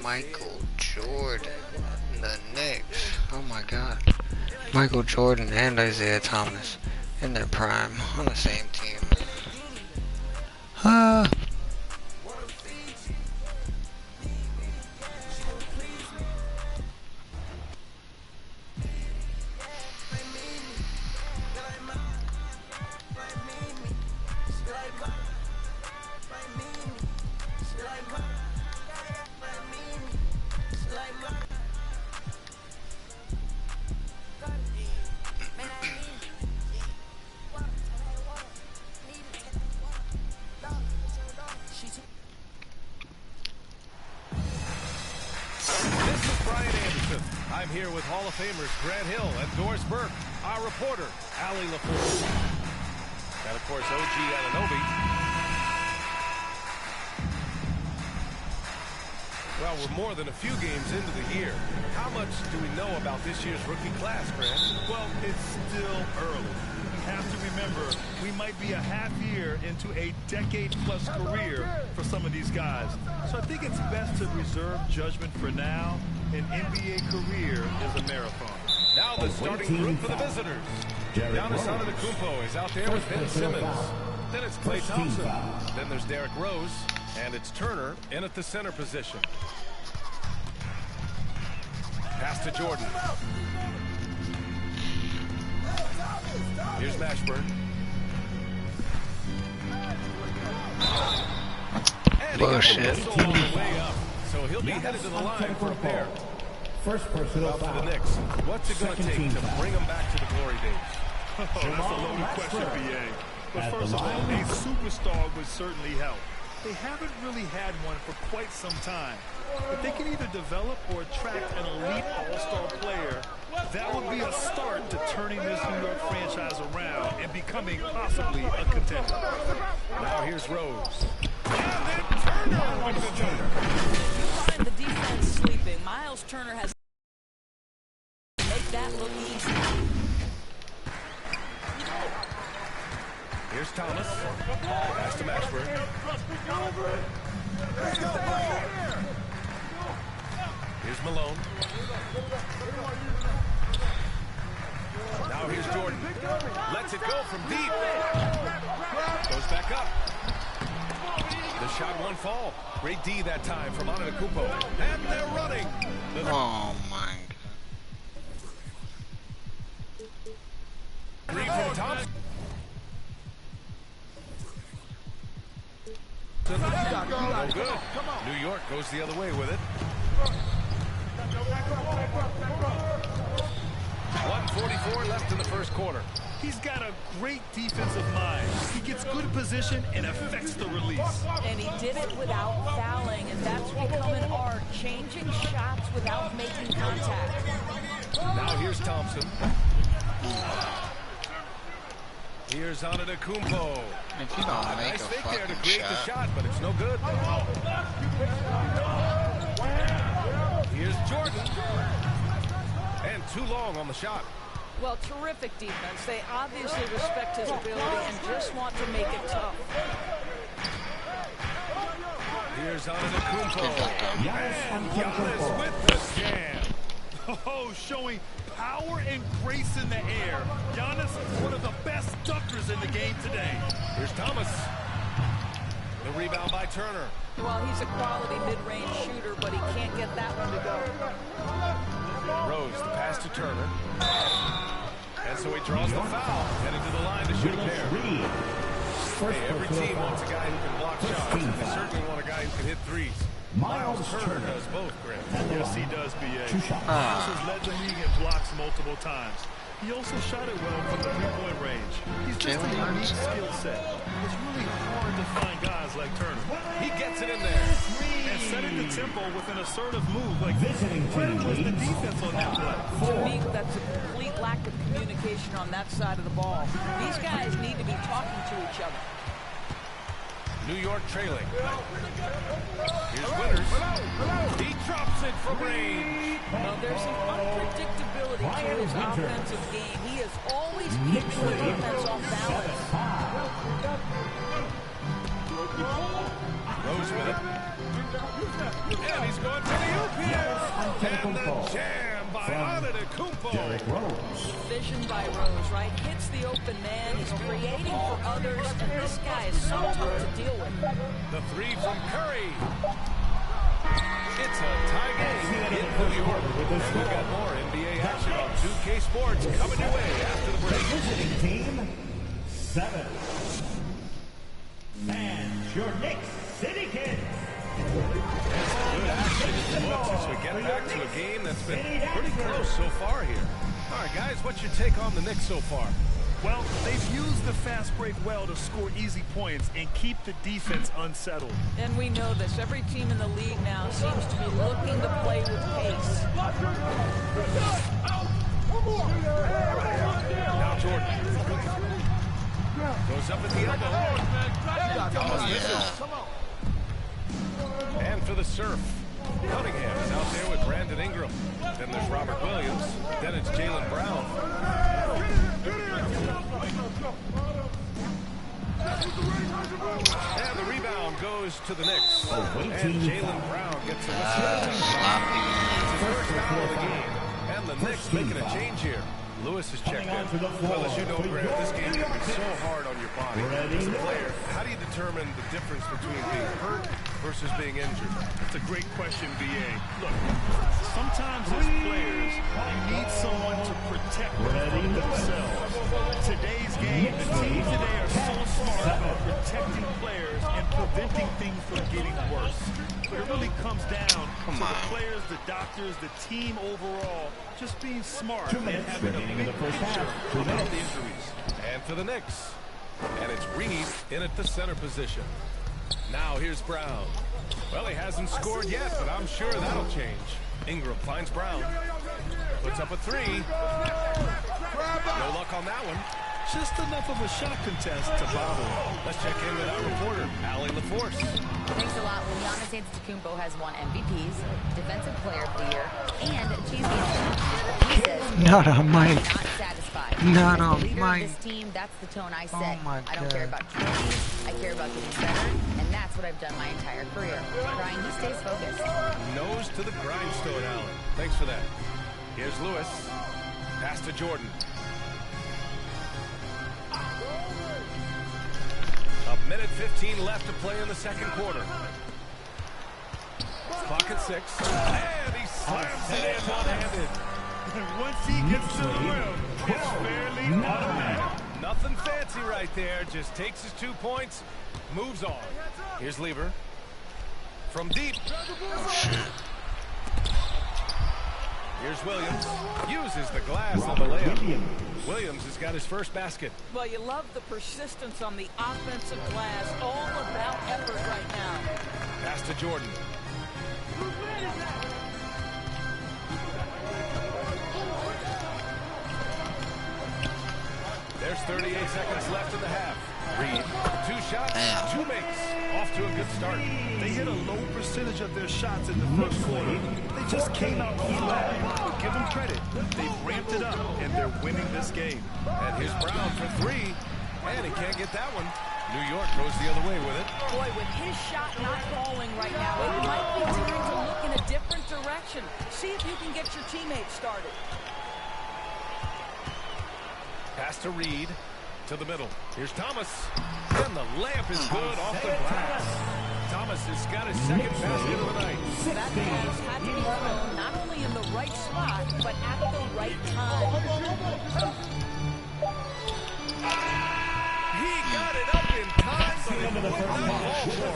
Michael Jordan, the Knicks. Oh my God. Michael Jordan and Isaiah Thomas in their prime on the same team. Ah. I'm here with Hall of Famers Grant Hill and Doris Burke, our reporter, Allie LaFleur, and of course OG Anunoby. Well, we're more than a few games into the year. How much do we know about this year's rookie class, Grant? Well, it's still early. We have to remember we might be a half year into a decade-plus career for some of these guys. So I think it's best to reserve judgment for now. An NBA career is a marathon. Now the starting group for the visitors. Giannis Antetokounmpo is out there with Ben Simmons. Then it's Klay Thompson. Then there's Derrick Rose. And it's Turner in at the center position. Pass to Jordan. Here's Mashburn. Bullshit. So he'll be headed to the line for a pair. First personal for the Knicks. What's it going to take to bring them back to the glory days? Oh, that's a loaded question, B.A. But first of all, a superstar would certainly help. They haven't really had one for quite some time. If they can either develop or attract an elite all-star player, that would be a start to turning this New York franchise around and becoming possibly a contender. Now here's Rose. And then Turner with the jumper. Find the defense sleeping. Miles Turner has make that look easy. Here's Thomas. Pass to Mashburn. Here's Malone. Now here's Jordan. Lets it go from deep. Goes back up. The shot won't fall. Great D that time from Antetokounmpo. And they're running. Oh my. Three from Thompson. No good. New York goes the other way with it. 1:44 left in the first quarter. He's got a great defensive mind. He gets good position and affects the release. And he did it without fouling, and that's become an art, changing shots without making contact. Now here's Thompson. Here's Antetokounmpo. If you don't make Nice a fake there to fucking create the shot, but it's no good. Here's Jordan. And too long on the shot. Well, terrific defense. They obviously respect his ability and just want to make it tough. Here's Antetokounmpo. And Giannis with the jam. Oh, showing power and grace in the air. Giannis, one of the best dunkers in the game today. Here's Thomas. The rebound by Turner. Well, he's a quality mid-range shooter, but he can't get that one to go. Rose, the pass to Turner. And so he draws the foul, heading to the line to shoot a pair. Hey, every team wants a guy who can block shots, and they certainly want a guy who can hit threes. Miles Turner does both, Grant. Yes, he does, B.A. Miles has led the league in blocks multiple times. He also shot it well from the three-point range. He's just a unique skill set. It's really hard to find guys like Turner. He gets it in there. And setting the tempo with an assertive move like this. Where was the defense on that play? To me, that's a complete lack of communication on that side of the ball. These guys need to be talking to each other. New York trailing. Here's Winters. He drops it from range. Well, there's an unpredictability to his offensive game. He is always keeping the defense off balance. Rose with it. And he's going for the oop here. And the jam by Antetokounmpo. Vision by Rose, right? Hits the open man. He's creating for others, and this guy is so tough to deal with. The three from Curry. It's a tie game in New York. And we've got more NBA action on 2K Sports coming your way after the break. Visiting team 7. And your Knicks City Kids. Good action as we get back to a game that's been pretty close so far here. All right, guys, what's your take on the Knicks so far? Well, they've used the fast break well to score easy points and keep the defense unsettled. And we know this. Every team in the league now seems to be looking to play with pace. Now Jordan. Goes up at the elbow. Oh, yeah. And for the serve. Cunningham is out there with Brandon Ingram. Then there's Robert Williams. Then it's Jaylen Brown. And the rebound goes to the Knicks. And Jaylen Brown gets a whistle. It's his first foul of the game. And the Knicks making a change here. Lewis is checked in. Well, as you know, Grant, this game can be so hard on your body. As a player, how do you determine the difference between being hurt versus being injured? That's a great question, B.A. Look, sometimes as players, you need someone to protect them from themselves. Today's game, the teams today are so smart about protecting players and preventing things from getting worse. But it really comes down to the players, the doctors, the team overall, just being smart and having a big picture about the injuries. And for the Knicks. And it's Reed in at the center position. Now here's Brown. Well, he hasn't scored yet, but I'm sure that'll change. Ingram finds Brown. Puts up a three. No luck on that one. Just enough of a shot contest to bother. Let's check in with our reporter, Allie LaForce. Thanks a lot. Well, Giannis Antetokounmpo has won MVPs, Defensive Player of the Year, and Cheese He says Not on mic. not satisfied. Not As on the leader of mic. this team, that's the tone I set. Oh my I don't care God. about trophies. I care about getting better, and that's what I've done my entire career. Brian, he stays focused. Nose to the grindstone, Allen. Thanks for that. Here's Lewis. Pass to Jordan. A minute 15 left to play in the second quarter. Clock at 6. And he slams it in one-handed. Once he gets to the rim, it's fairly automatic. Nothing fancy right there. Just takes his 2 points, moves on. Here's Lever. From deep. Oh, shit. Here's Williams. Uses the glass on the layup. Williams has got his first basket. Well, you love the persistence on the offensive glass. All about effort right now. Pass to Jordan. There's 38 seconds left in the half. Reed, 2 shots, 2 makes. Off to a good start. They hit a low percentage of their shots in the first quarter. They just came out flat. But give them credit. They've ramped it up, and they're winning this game. And here's Brown for 3. And he can't get that one. New York goes the other way with it. Boy, with his shot not falling right now, it might be time to look in a different direction. See if you can get your teammates started. Pass to Reed. To the middle. Here's Thomas. And the layup is good off the glass. Thomas has got his second basket of the night. That pass had to be thrown not only in the right spot, but at the right time. He got it up in time, but it wouldn't fall for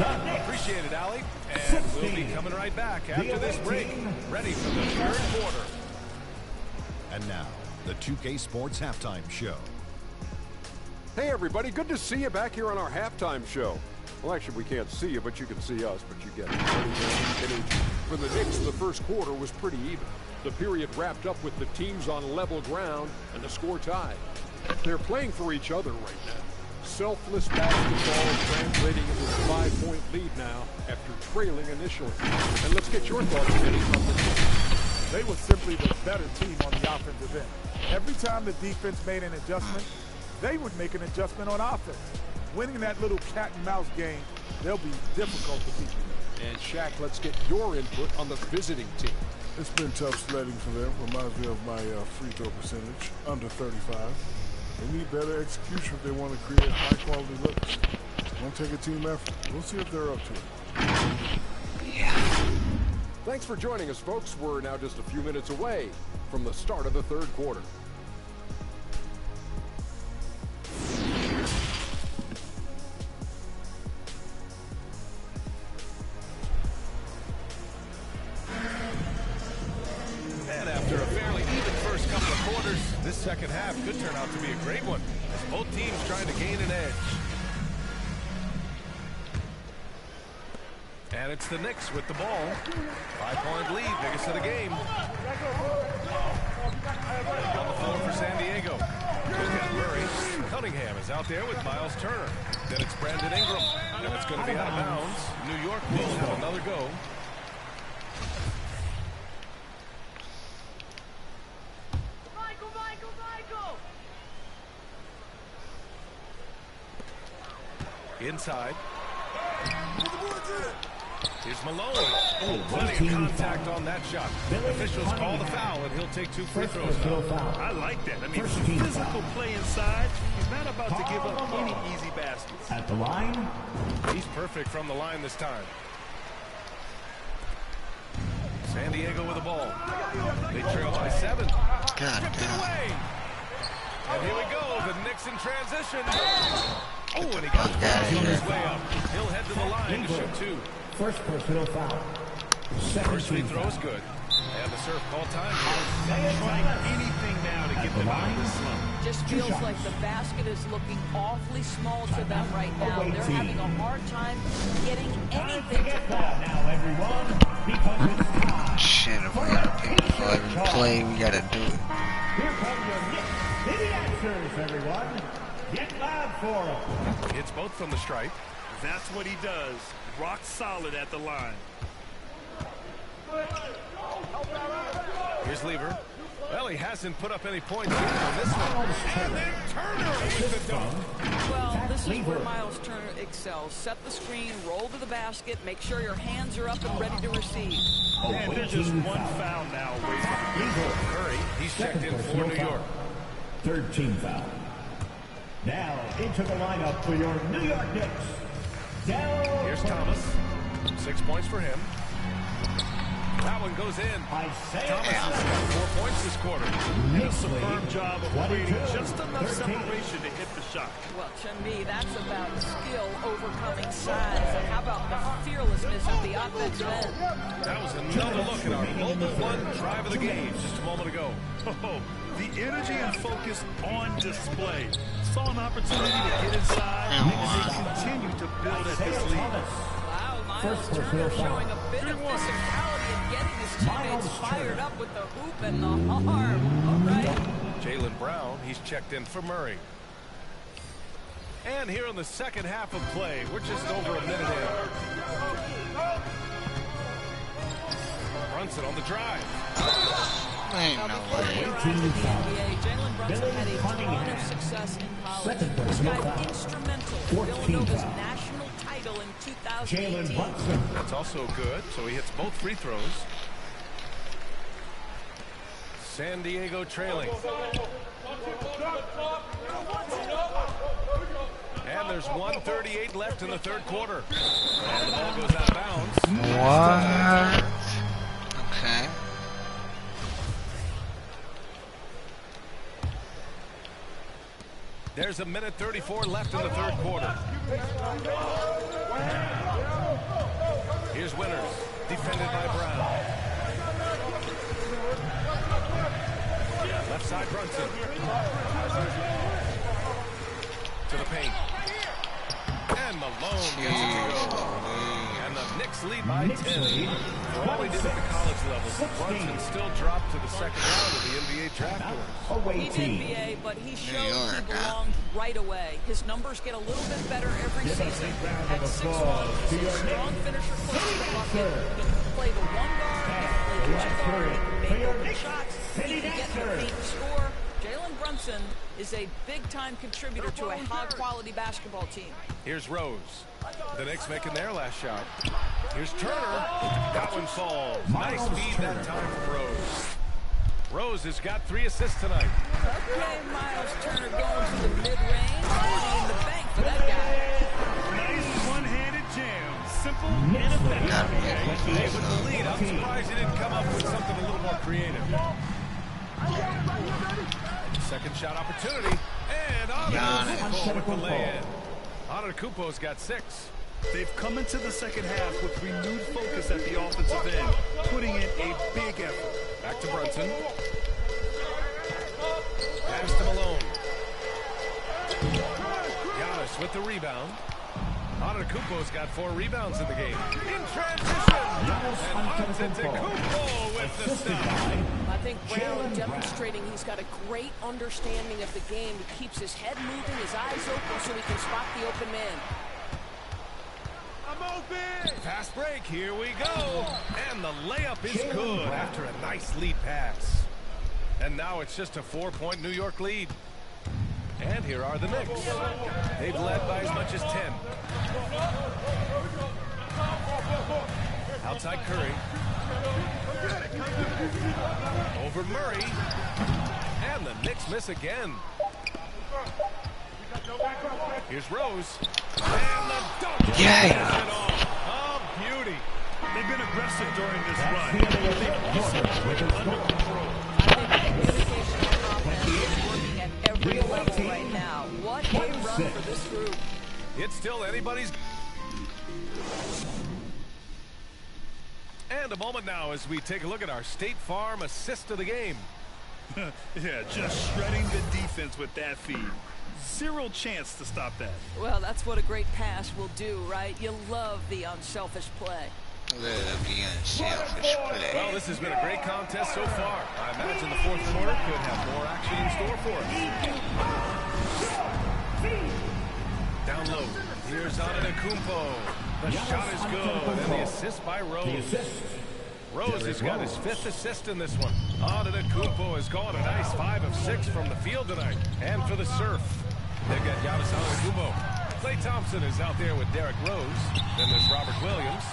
him. Appreciate it, Allie. And we'll be coming right back after this break. Ready for the third quarter. And now, the 2K Sports Halftime Show. Hey everybody, good to see you back here on our halftime show. Well, actually we can't see you, but you can see us, but you get it. For the Knicks, the first quarter was pretty even. The period wrapped up with the teams on level ground and the score tied. They're playing for each other right now. Selfless basketball translating into a 5-point lead now after trailing initially. And let's get your thoughts, Kenny, on the team. They were simply the better team on the offensive end. Every time the defense made an adjustment, they would make an adjustment on offense. winning that little cat and mouse game, they'll be difficult to beat. And Shaq, let's get your input on the visiting team. It's been tough sledding for them. Reminds me of my free throw percentage, under 35. They need better execution if they want to create high-quality looks. It's going to take a team effort. We'll see if they're up to it. Yeah. Thanks for joining us, folks. We're now just a few minutes away from the start of the third quarter. And after a fairly even first couple of quarters, this second half could turn out to be a great one, as both teams trying to gain an edge. And it's the Knicks with the ball. 5-point lead, biggest of the game. On the floor for San Diego. Look at Murray. Cunningham is out there with Miles Turner. Then it's Brandon Ingram. And it's going to be out of bounds. New York will have another go. Inside. Here's Malone. Oh, plenty of contact on that shot. Officials call the foul, and he'll take 2 free throws now. I like that. I mean, physical play inside. He's not about to give up any easy baskets. At the line. He's perfect from the line this time. San Diego with the ball. They trail by 7. God Tipped it damn. away. And here we go. The Knicks in transition. Oh, and he got on his way up. He'll head to the line to shoot 2. First personal foul. First free throw is good. And the serve call time here. Trying anything now to get them out of this slump. Just feels like the basket is looking awfully small to them right now. They're having a hard time getting anything to fall. Now, everyone, because it's time. Shit, if we gotta pick for every play, we gotta do it. Here come your Knicks City answers, everyone. Get loud for them. It's both from the stripe. That's what he does. Rock solid at the line. Here's Lever. Well, he hasn't put up any points yet on this one. And then Turner with the dunk. Well, this is where Miles Turner excels. Set the screen, roll to the basket, make sure your hands are up and ready to receive. And they're just one foul now away from Murray, he's checked in for New York. Third team foul. Now into the lineup for your New York Knicks. Here's Thomas. 6 points for him. That one goes in. Thomas has got 4 points this quarter. And a superb job of creating just enough separation to hit the shot. Well, to me, that's about skill overcoming size. And how about the fearlessness of the offensive end? That was another look at our mobile one drive of the game just a moment ago. Oh, the energy and focus on display. Saw an opportunity to get inside, and they continue to build at this lead. Wow, Miles Turner showing a bit of physicality and getting his teammates fired up with the hoop and the arm. All right. Jaylen Brown, he's checked in for Murray. And here in the second half of play, we're just over a minute in. Brunson on the drive. Ain't no way. Jaylen Brunson had a ton of success in college. This guy instrumental in Villanova's national title in 2018. That's also good, so he hits both free throws. San Diego trailing. And there's 1:38 left in the third quarter. And the ball goes out of bounds. What? Okay. There's a minute 34 left in the third quarter. Here's Winters, defended by Brown. Left side Brunson. To the paint. And Malone gets it to go. And the Knicks lead by 10. For all he did at the college level, Brunson still dropped to the second round of the NBA draft board. He did, BA, but he showed he belonged right away. His numbers get a little bit better every season. At 6'1", he's a strong finisher close to the bucket. He can play the one guard, he can play the two guard, he can make open shots, he can get in the paint and score. Jalen Brunson is a big-time contributor to a high-quality basketball team. Here's Rose. The Knicks making their last shot. Here's Turner. That one falls. Nice feed that time from Rose. Rose has got 3 assists tonight. Okay, Miles Turner going to the mid-range. In the bank for that guy. Nice one-handed jam. Simple and effective. Hey, with the lead, I'm surprised he didn't come up with something a little more creative. Second shot opportunity. And Antetokounmpo with the lay-in. Antetokounmpo's got 6. They've come into the second half with renewed focus at the offensive end, putting in a big effort. Back to Brunson. Pass to Malone. Giannis with the rebound. Antetokounmpo's got 4 rebounds in the game. In transition. And Antetokounmpo with the stop. I think Brown demonstrating he's got a great understanding of the game. He keeps his head moving, his eyes open so he can spot the open man. I'm open! Fast break, here we go. And the layup is good after a nice lead pass. And now it's just a 4-point New York lead. And here are the Knicks. They've led by as much as 10. Outside Curry. Over Murray. And the Knicks miss again. Here's Rose. And the dunk. Yeah. Oh, beauty. They've been aggressive during this run. They've under control. I think the communication of offense is working at every level right now. What a run for this group. It's still anybody's. And a moment now as we take a look at our State Farm assist of the game. Yeah, just shredding the defense with that feed. Zero chance to stop that. Well, that's what a great pass will do, right? You love the unselfish play. Love the unselfish play. Well, this has been a great contest so far. I imagine the fourth quarter could have more action in store for us. Down low. Here's Antetokounmpo. The shot is good, and the assist by Rose. Rose has got his 5th assist in this one. Antetokounmpo has gone a nice 5 of 6 from the field tonight. And for the Surf, they've got Giannis Antetokounmpo. Klay Thompson is out there with Derrick Rose. Then there's Robert Williams.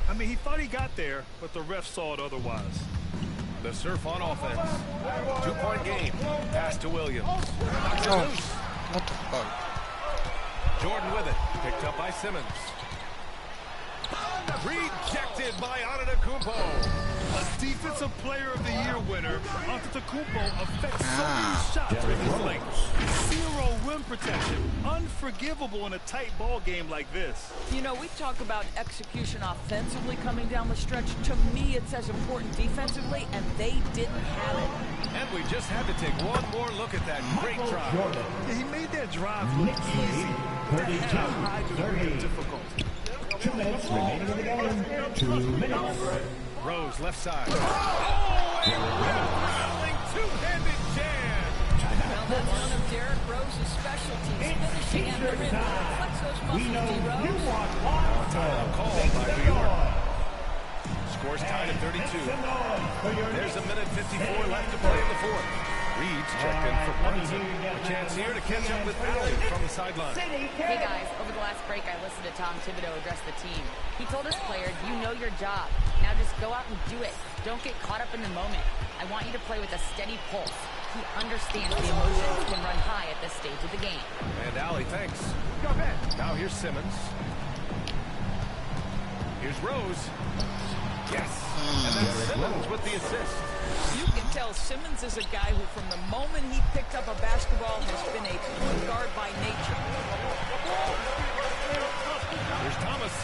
I mean, he thought he got there, but the ref saw it otherwise. The Surf on offense. 2-point game. Pass to Williams. Oh, what the fuck? Jordan with it. Picked up by Simmons. Rejected by Antetokounmpo. A Defensive Player of the Year winner, Antetokounmpo affects so many shots with his length. Zero rim protection. Unforgivable in a tight ball game like this. You know, we talk about execution offensively coming down the stretch. To me, it's as important defensively, and they didn't have it. And we just had to take one more look at that great drive. Yeah, he made that drive look easy. That had a high degree of difficulty. 2 minutes remaining in the game. 2 minutes. Rose, left side. Oh, and rolling two-handed jam. Well, that's one of Derrick Rose's specialties. Finishing at the rim. Flex those muscles, D-Rose. Timeout called by New York. Scores tied at 32. There's a minute 54 left to play in the fourth. Reed's checked in for Brunson. A chance here to catch up with Allen from the sideline. Hey guys, over the last break I listened to Tom Thibodeau address the team. He told his players, you know your job. Now just go out and do it. Don't get caught up in the moment. I want you to play with a steady pulse. He understands the emotions can run high at this stage of the game. And Allie, thanks. Now here's Simmons. Here's Rose. Yes. And then Simmons with the assist. You can tell Simmons is a guy who, from the moment he picked up a basketball, has been a point guard by nature. Here's Thomas.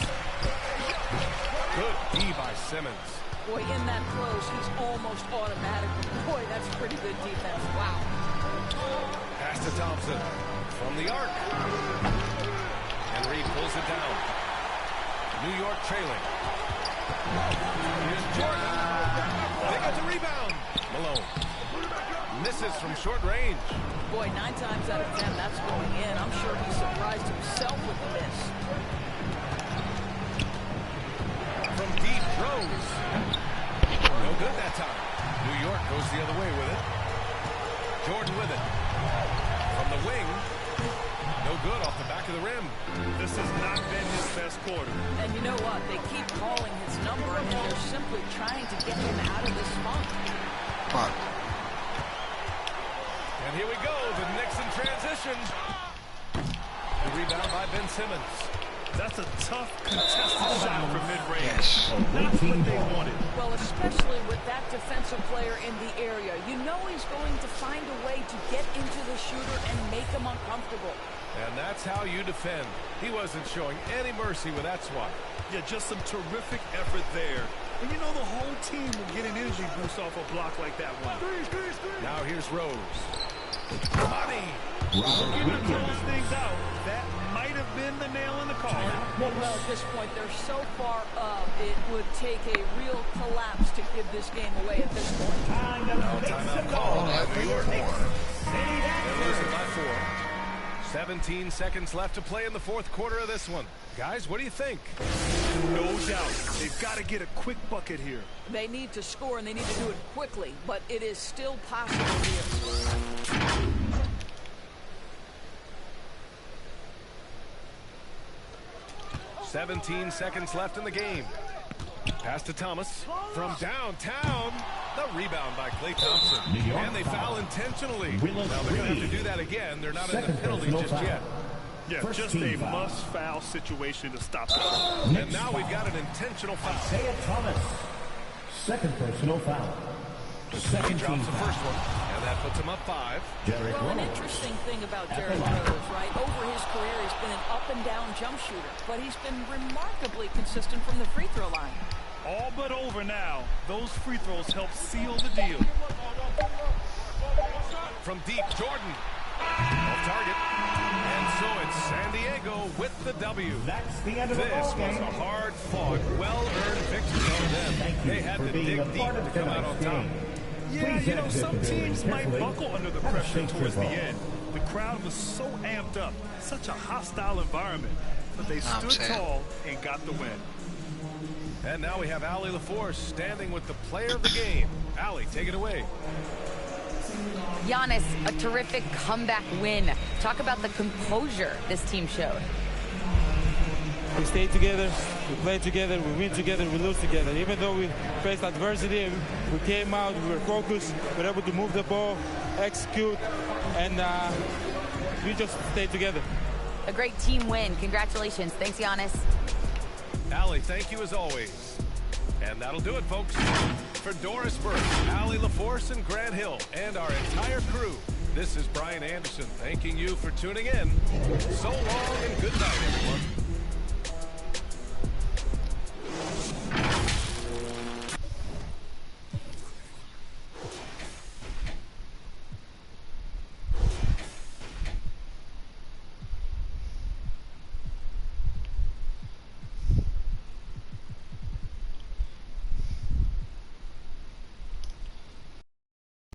Good D by Simmons. Boy, in that close, he's almost automatic. Boy, that's pretty good defense. Wow. Pass to Thompson from the arc. And Reed pulls it down. New York trailing. Here's Jordan. They got the rebound. Malone. Misses from short range. Boy, 9 times out of 10, that's going in. I'm sure he surprised himself with the miss. From deep, Rose. No good that time. New York goes the other way with it. Jordan with it. From the wing. No good off the back of the rim. This has not been his best quarter. And you know what? They keep calling his number, and they're simply trying to get him out of this funk. Fuck. And here we go, the Knicks in transition. The rebound by Ben Simmons. That's a tough, contested shot from mid-range. Yes. Not what they wanted. Well, especially with that defensive player in the area. You know he's going to find a way to get into the shooter and make him uncomfortable. And that's how you defend. He wasn't showing any mercy with that swat. Yeah, just some terrific effort there. And you know the whole team will get an energy boost off a block like that one. Now here's Rose. Money. Looking to close things out. That might have been the nail in the coffin. Well, at this point, they're so far up, it would take a real collapse to give this game away at this point. Timeout call by New York. They're losing by 4. 17 seconds left to play in the fourth quarter of this one. Guys, what do you think? No doubt. They've got to get a quick bucket here. They need to score, and they need to do it quickly, but it is still possible here. 17 seconds left in the game. Pass to Thomas from downtown. The rebound by Klay Thompson. And they foul intentionally. Now they're going to have to do that again. They're not in the penalty just yet. Yeah, just a must-foul situation to stop them. And now we've got an intentional foul. Isaiah Thomas. Second personal foul. He drops the first one, and that puts him up 5. Well, an interesting thing about Derrick Rose, right? Over his career, he's been an up-and-down jump shooter, but he's been remarkably consistent from the free throw line. All but over now. Those free throws help seal the deal. From deep, Jordan. Off target. And so it's San Diego with the W. That's the end of the This ball game. was a hard-fought, well-earned victory for them. They had to dig deep to come out on top. Yeah, you know, some teams might buckle under the pressure towards the end. The crowd was so amped up. Such a hostile environment. But they stood tall and got the win. And now we have Allie LaForce standing with the player of the game. Allie, take it away. Giannis, a terrific comeback win. Talk about the composure this team showed. We stay together, we play together, we win together, we lose together. Even though we faced adversity, we came out, we were focused, we were able to move the ball, execute, and we just stayed together. A great team win. Congratulations. Thanks, Giannis. Allie, thank you as always. And that'll do it, folks. For Doris Burke, Allie LaForce, and Grant Hill, and our entire crew, this is Brian Anderson thanking you for tuning in. So long and good night, everyone.